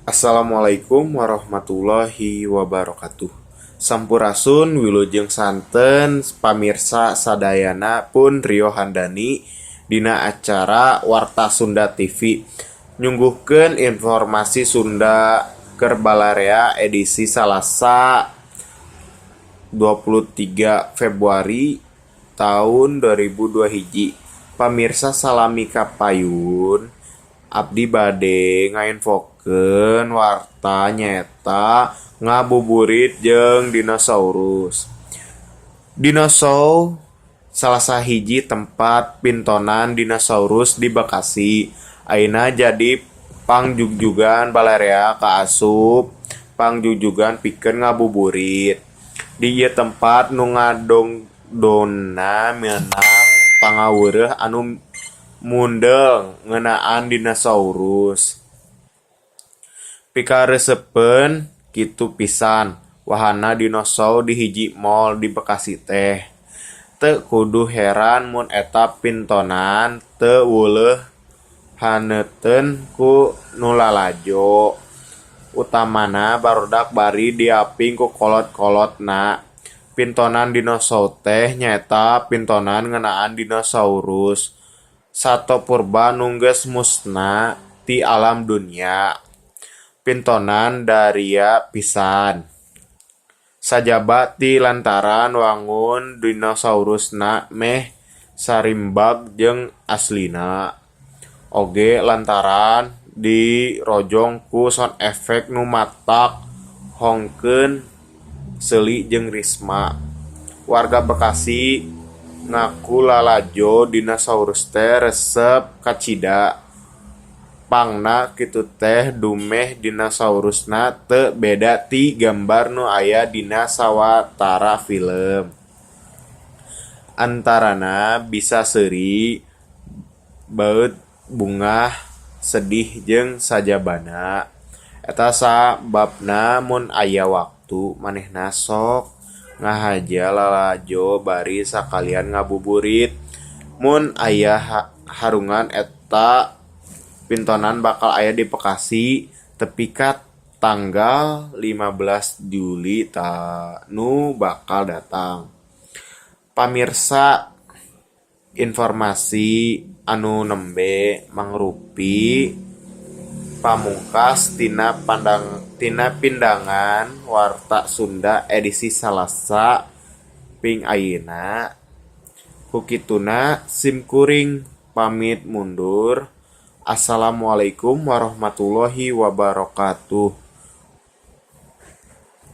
Assalamualaikum warahmatullahi wabarakatuh. Sampurasun wilujeng santen pamirsa sadayana pun Rio Handani dina acara Warta Sunda TV nyungguhkeun informasi Sunda keur Balarea edisi Salasa 23 Februari tahun 2002 hiji. Pamirsa salami kapayun, abdi bade ngainfokeun warta nyaeta ngabuburit jeung dinosaurus. Dinosaurus salah sahiji tempat pintonan dinosaurus di Bekasi. Ayeuna jadi pangjugjugan Balarea kaasup pangjugjugan pikeun ngabuburit. Di ieu tempat nu ngadongdonna meunang pangaweureum anu mundeng ngeunaan dinosaurus. Pikareseupeun kitu pisan wahana dinosaurus di hiji mall di Bekasi teh. Teu kudu heran mun eta pintonan teu weuleuh haneuteun ku nu lalajo. Utamana barudak bari diaping ku kolot-kolotna. Pintonan dinosaurus teh nyaeta pintonan ngeunaan dinosaurus sato purba nu geus musna ti alam dunya. Pintonan daria pisan. Sajaba ti lantaran wangun dinosaurusna meh sarimbag jeung aslina. Oge lantaran dirojong ku sound effect nu matak hongkeun Seuli jeung Risma. Warga Bekasi ngaku lalajo dinosaurus teh resep kacida. Pangna kitu teh dumeh dinosaurusna teu beda ti gambar nu aya dina sawatara film. Antarana bisa seuri, baeud, bungah, sedih jeung sajabana. Eta sababna mun aya waktu manehna sok ngahaja lalajo bari sakalian ngabuburit. Mun aya harungan eta pintonan bakal aya di Bekasi tepi ka tanggal 15 Juli nu bakal datang. Pamirsa, informasi anu nembe mangrupi pamungkas tina pindangan Warta Sunda edisi Salasa ping ayeuna. Kukituna simkuring pamit mundur. Assalamualaikum warahmatullahi wabarakatuh.